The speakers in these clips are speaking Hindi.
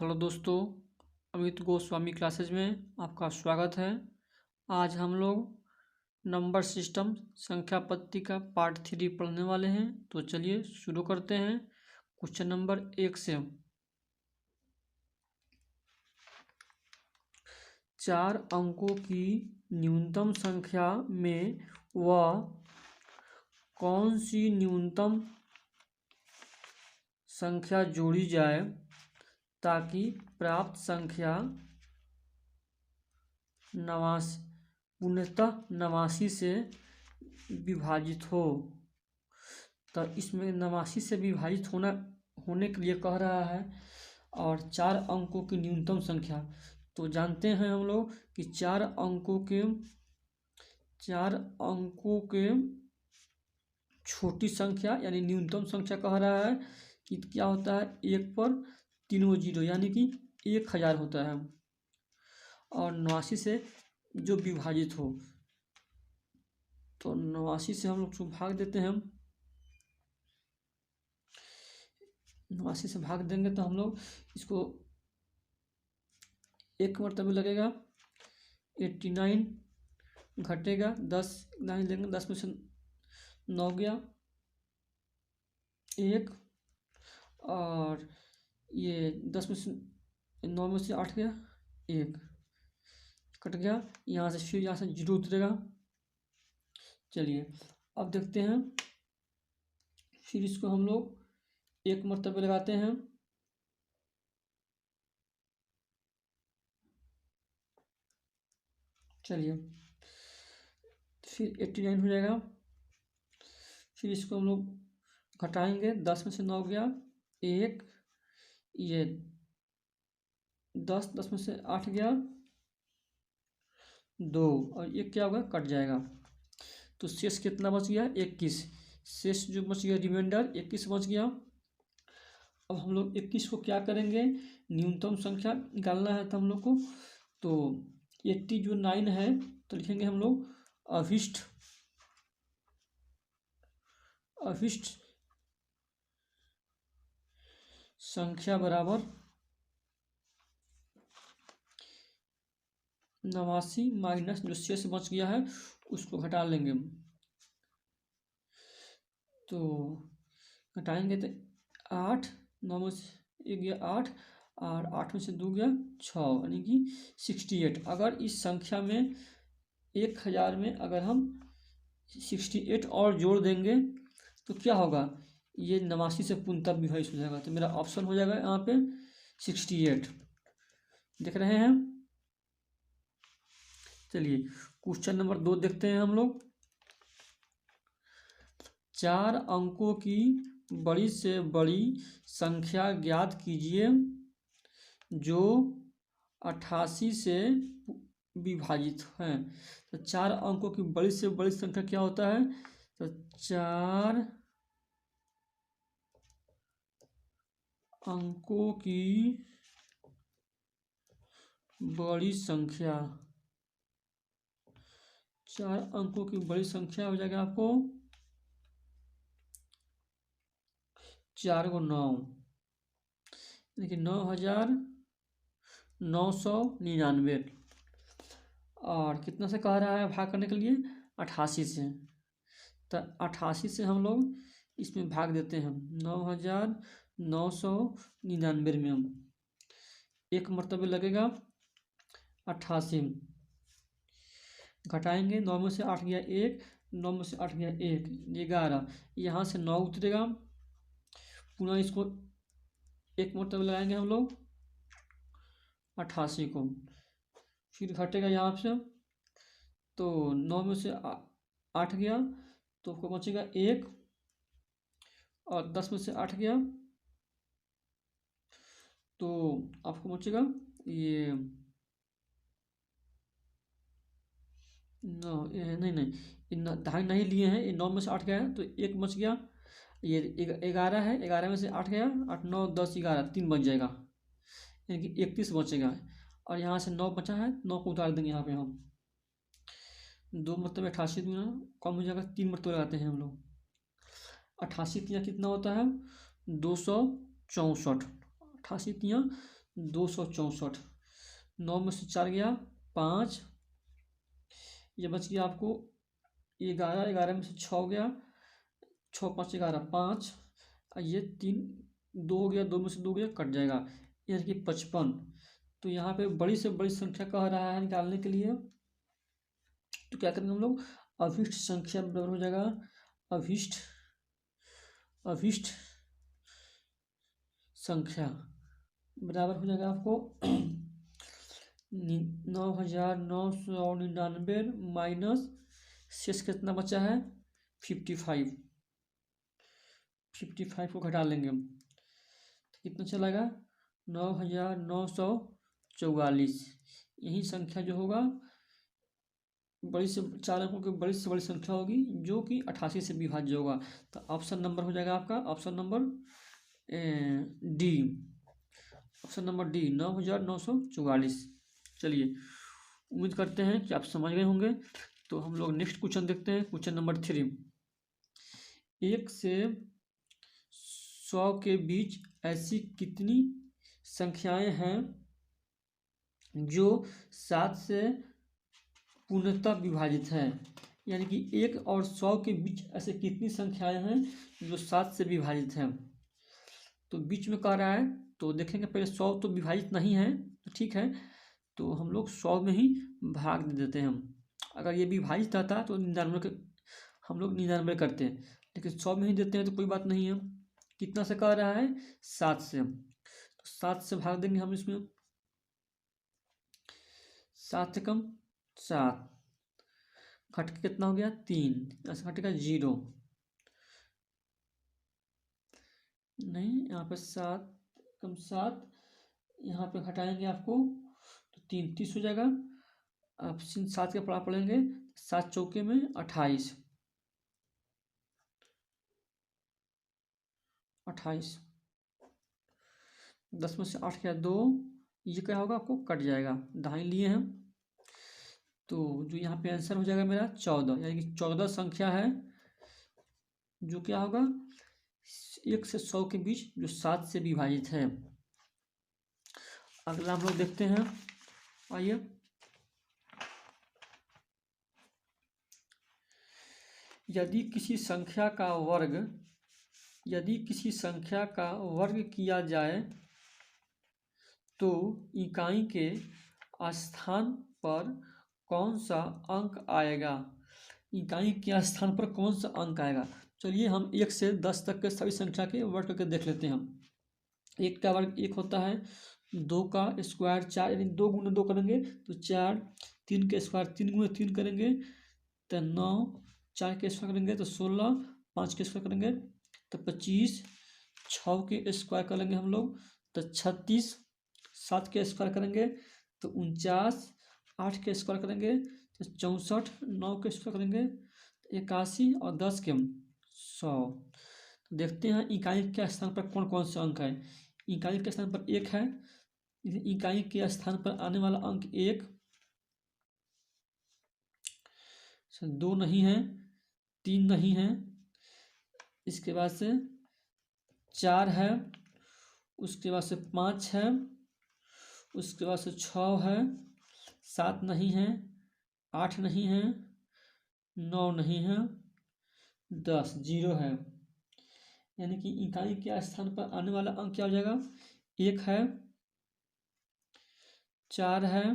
हेलो दोस्तों, अमित गोस्वामी क्लासेज में आपका स्वागत है। आज हम लोग नंबर सिस्टम संख्या पद्धति का पार्ट 3 पढ़ने वाले हैं। तो चलिए शुरू करते हैं। क्वेश्चन नंबर 1 से 4 अंकों की न्यूनतम संख्या में वह कौन सी न्यूनतम संख्या जोड़ी जाए ताकि प्राप्त संख्या पूर्णतः 89 से विभाजित हो। तो इसमें 89 से विभाजित होने के लिए कह रहा है और 4 अंकों की न्यूनतम संख्या। तो जानते हैं हम लोग कि 4 अंकों के छोटी संख्या यानी न्यूनतम संख्या कह रहा है कि क्या होता है, 1 पर 3 जीरो यानी कि 1000 होता है और 89 से जो विभाजित हो। तो 89 से हम लोग उसको भाग देते हैं। 89 से भाग देंगे तो हम लोग इसको एक मरतबे लगेगा 89 घटेगा 10 9 लेंगे, 10 में से 9 गया 1 और ये 10 में से 9 में से 8 गया 1 कट गया। यहाँ से फिर यहाँ से जीरो उतरेगा। चलिए अब देखते हैं। फिर इसको हम लोग एक मरतबे लगाते हैं। चलिए फिर 89 हो जाएगा। फिर इसको हम लोग घटाएंगे, 10 में से 9 गया 1, ये 10 में से 8 गया 2 और ये क्या होगा, कट जाएगा। तो शेष कितना बच गया, 21। शेष जो बच गया रिमाइंडर 21 बच गया। अब हम लोग 21 को क्या करेंगे, न्यूनतम संख्या निकालना है तो हम लोग को। तो 80 जो 9 है तो लिखेंगे हम लोग अभिष्ट संख्या बराबर 89 माइनस जो शेष बच गया है उसको घटा लेंगे। तो घटाएंगे तो 8, 9 में से 1 गया 8 और 8 में से 2 गया 6 यानी कि 68। अगर इस संख्या में 1000 में अगर हम 68 और जोड़ देंगे तो क्या होगा, ये 89 से पूर्णतः विभाजित हो जाएगा। तो मेरा ऑप्शन हो जाएगा यहाँ पे 68। देख रहे हैं। चलिए क्वेश्चन नंबर 2 देखते हैं हम लोग। 4 अंकों की बड़ी से बड़ी संख्या ज्ञात कीजिए जो 88 से विभाजित है। तो 4 अंकों की बड़ी से बड़ी संख्या क्या होता है, तो 4 अंकों की बड़ी संख्या, 4 अंकों की बड़ी संख्या हो जाएगा आपको 4 को 9 यानी 9999 और कितना से कह रहा है भाग करने के लिए, 88 से। तो 88 से हम लोग इसमें भाग देते हैं 9999 में हम एक मरतबे लगेगा 88 घटाएंगे, 9 में से 8 गया 1, 9 में से 8 गया 1 11, यहाँ से 9 उतरेगा। पुनः इसको एक मरतबे लगाएंगे हम लोग 88 को, फिर घटेगा यहाँ से। तो 9 में से 8 गया तो आपको बचेगा 1 और 10 में से 8 गया तो आपको बचेगा ये नहीं ढाई नहीं लिए हैं, ये 9 में से 8 गया है तो 1 बच गया। ये 11 है, 11 में से 8 गया 8 9 10 11 3 बच जाएगा यानी कि 31 बचेगा। और यहाँ से 9 बचा है, 9 को उतार देंगे यहाँ पे हम 2 मतलब 88 दूना कम हो जाएगा, 3 मरतबे लगाते हैं हम लोग। 88 तिया कितना होता है, 264। 88 तिया 264। 9 में से 4 गया 5, ये बच गया आपको 11। 11 में से 6 गया, 6 5 11 5, और ये 3 2 हो गया, 2 में से 2 गया कट जाएगा, यानी कि 55। तो यहाँ पे बड़ी से बड़ी संख्या कह रहा है निकालने के लिए, तो क्या करेंगे हम लोग, अभिष्ट संख्या बराबर हो जाएगा अभिष्ट संख्या बराबर हो जाएगा आपको 9,999 माइनस शेष कितना बचा है 55। 55 को घटा लेंगे हम, तो कितना चलेगा 9,944। यही संख्या जो होगा बड़ी से 4 अंकों की बड़ी से बड़ी संख्या होगी, जो कि 88 से विभाज्य होगा। तो ऑप्शन नंबर हो जाएगा आपका option number D, option number D 9,944। चलिए, उम्मीद करते हैं कि आप समझ गए होंगे। तो हम लोग नेक्स्ट क्वेश्चन देखते हैं, क्वेश्चन नंबर 3। 1 से 100 के बीच ऐसी कितनी संख्याएं हैं जो 7 से पूर्णतः विभाजित है, यानी कि 1 और 100 के बीच ऐसे कितनी संख्याएं हैं जो 7 से विभाजित हैं। तो बीच में कह रहा है, तो देखेंगे पहले 100 तो विभाजित नहीं है, तो ठीक है, तो हम लोग 100 में ही भाग दे देते हैं। हम अगर ये विभाजित रहता तो 99 हम लोग 99 करते हैं, लेकिन 100 में ही देते हैं तो कोई बात नहीं है। कितना से कह रहा है 7 से, तो 7 से भाग देंगे हम इसमें, 7 से कम 7, घट के कितना हो गया 3, ऐसे घटेगा 0 नहीं, यहाँ पे 7 कम 7, यहाँ पे घटाएंगे आपको तो 3 30 हो जाएगा। आप 7 के पढ़ा पढ़ेंगे, 7 चौके में 28, 10 में से 8 गया 2, ये क्या होगा आपको कट जाएगा, दाएं लिए हैं। तो जो यहाँ पे आंसर हो जाएगा मेरा 14, यानी कि 14 संख्या है जो क्या होगा 1 से 100 के बीच जो 7 से विभाजित है। अगला हम लोग देखते हैं, आइए। यदि किसी संख्या का वर्ग किया जाए तो इकाई के स्थान पर कौन सा अंक आएगा, इकाई के स्थान पर कौन सा अंक आएगा। चलिए हम 1 से 10 तक के सभी संख्या के वर्ग करके देख लेते हैं। हम 1 का वर्ग 1 होता है, 2 का स्क्वायर 4, यानी 2 गुने 2 करेंगे तो 4, 3 के स्क्वायर 3 गुने 3 करेंगे तो 9, 4 के स्क्वायर करेंगे तो 16, 5 के स्क्वायर करेंगे तो 25, 6 के स्क्वायर करेंगे हम लोग तो 36, 7 के स्क्वायर करेंगे तो 49, 8 के स्क्वायर करेंगे तो 64, 9 के स्क्वायर करेंगे तो 81 और 10 के 100। तो देखते हैं इकाई के स्थान पर कौन कौन से अंक है। इकाई के स्थान पर 1 है, इकाई के स्थान पर आने वाला अंक 1, 2 नहीं है, 3 नहीं है, इसके बाद से 4 है, उसके बाद से 5 है, उसके बाद से 6 है, 7 नहीं है, 8 नहीं है, 9 नहीं है, 10 0 है। यानी कि इकाई के स्थान पर आने वाला अंक क्या हो जाएगा 1 है, 4 है,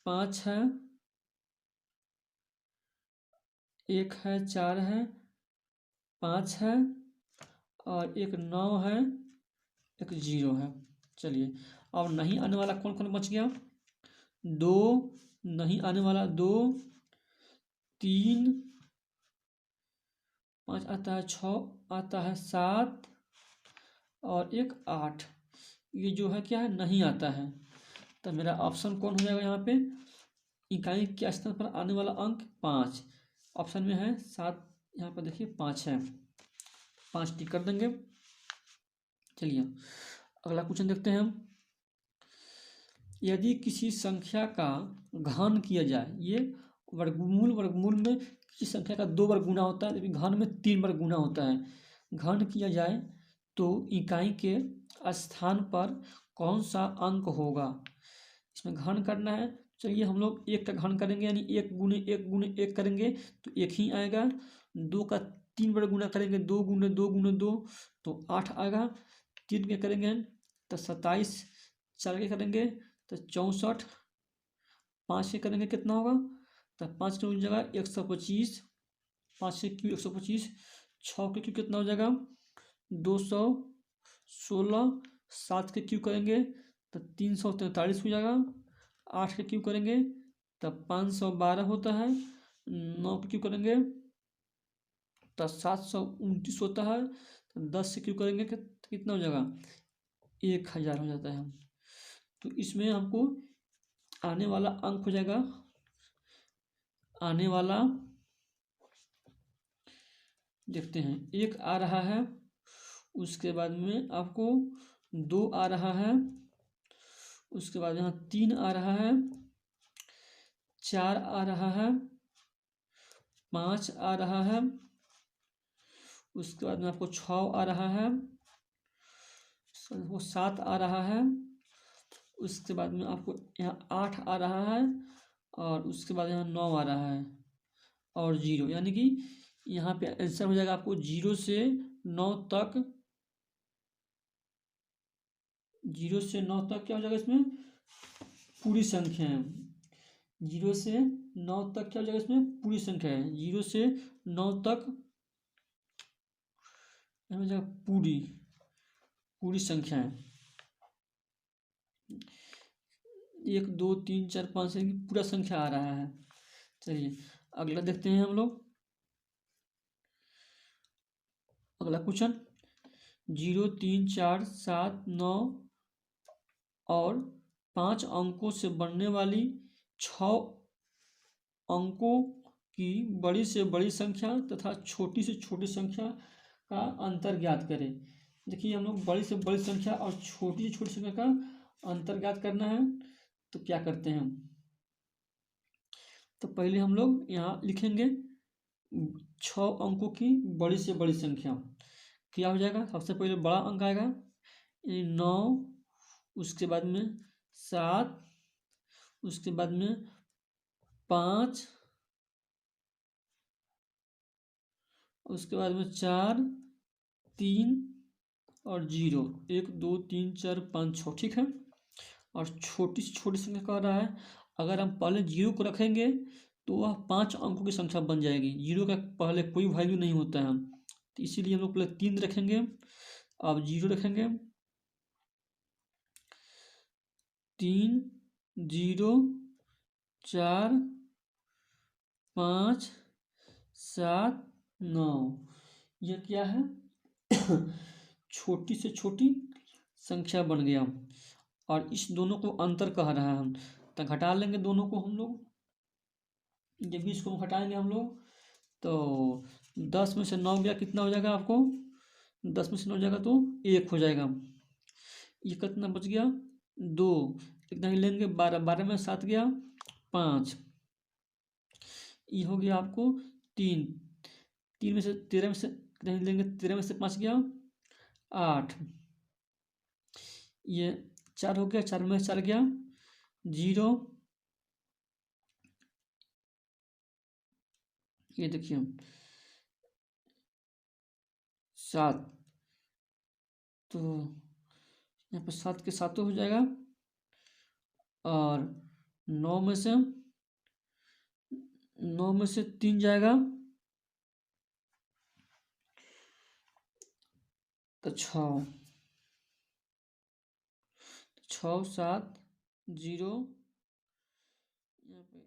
5 है, 1 है, 4 है, 5 है और एक 9 है, एक 0 है। चलिए, और नहीं आने वाला कौन कौन बच गया, 2 नहीं आने वाला, 2, 3, 5 आता है, 6 आता है, 7 और एक 8, ये जो है क्या है नहीं आता है। तो मेरा ऑप्शन कौन हो जाएगा यहाँ पे, इकाई के स्थान पर आने वाला अंक 5 ऑप्शन में है, 7 यहाँ पर देखिए 5 है, 5 टिक कर देंगे। चलिए अगला क्वेश्चन देखते हैं हम। यदि किसी संख्या का घन किया जाए, ये वर्गमूल में किसी संख्या का 2 बार गुना होता है, जबकि घन में 3 बार गुना होता है। घन किया जाए तो इकाई के स्थान पर कौन सा अंक होगा। इसमें घन करना है, चलिए हम लोग एक का घन करेंगे, यानी 1 × 1 करेंगे तो 1 ही आएगा। 2 का 3 बार गुना करेंगे, 2 × 2 × 2 तो 8 आएगा। 3 के करेंगे तो 27, 4 के करेंगे तो 64, 5 के करेंगे कितना होगा, तो 5 की जगह 125, 5 से क्यू 125, 6 के क्यू कितना हो जाएगा 216, 7 के क्यू करेंगे तो 343 हो जाएगा। 8 के क्यू करेंगे तब 512 होता है। 9 के क्यू करेंगे तो 729 होता है। तो 10 से क्यू करेंगे कितना हो जाएगा 1000 हो जाता है। तो इसमें हमको आने वाला अंक हो जाएगा, आने वाला देखते हैं, 1 आ रहा है, उसके बाद में आपको 2 आ रहा है, उसके बाद यहाँ 3 आ रहा है, 4 आ रहा है, 5 आ रहा है, उसके बाद में आपको 6 आ रहा है, वो 7 आ रहा है, उसके बाद में आपको यहाँ 8 आ रहा है, और उसके बाद यहाँ 9 आ रहा है और 0, यानी कि यहाँ पे आंसर हो जाएगा आपको 0 से 9 तक। 0 से 9 तक क्या हो जाएगा इसमें पूरी संख्या है। 0 से 9 तक क्या हो जाएगा इसमें पूरी संख्या है। 0 से 9 तक हो जाएगा पूरी संख्या है। 1 2 3 4 5 की पूरा संख्या आ रहा है। चलिए अगला देखते हैं हम लोग। अगला क्वेश्चन 0 3 4 7 9 और 5 अंकों से बनने वाली 6 अंकों की बड़ी से बड़ी संख्या तथा छोटी से छोटी संख्या का अंतर ज्ञात करें। देखिए हम लोग बड़ी से बड़ी संख्या और छोटी से छोटी संख्या का अंतर ज्ञात करना है, तो क्या करते हैं, तो पहले हम लोग यहाँ लिखेंगे 6 अंकों की बड़ी से बड़ी संख्या। क्या हो जाएगा, सबसे पहले बड़ा अंक आएगा 9, उसके बाद में 7, उसके बाद में 5, उसके बाद में 4 3 और 0, 1 2 3 4 5 6, ठीक है। और छोटी से छोटी संख्या कह रहा है, अगर हम पहले 0 को रखेंगे तो वह 5 अंकों की संख्या बन जाएगी। 0 का पहले कोई वैल्यू नहीं होता है, तो इसीलिए हम लोग पहले 3 रखेंगे, अब 0 रखेंगे, 3 0 4 5 7 9, यह क्या है छोटी से छोटी संख्या बन गया। और इस दोनों को अंतर कह रहा है हम, तो घटा लेंगे दोनों को हम लोग। जब इसको घटाएंगे हम लोग तो 10 में से 9 गया कितना हो जाएगा आपको, 10 में से 9 जाएगा तो 1 हो जाएगा। ये कितना बच गया 2, कितना ही लेंगे 12, 12 में 7 गया 5, ये हो गया आपको 3, 3 में से 13 में से कितना ही लेंगे 13 में से 5 गया 8, ये 4 हो गया, 4 में 4 गया 0, ये देखिए 7, तो यहाँ पर 7 के 7 हो जाएगा, और 9 में से 3 जाएगा तो 6, 6 7 0, यहाँ पे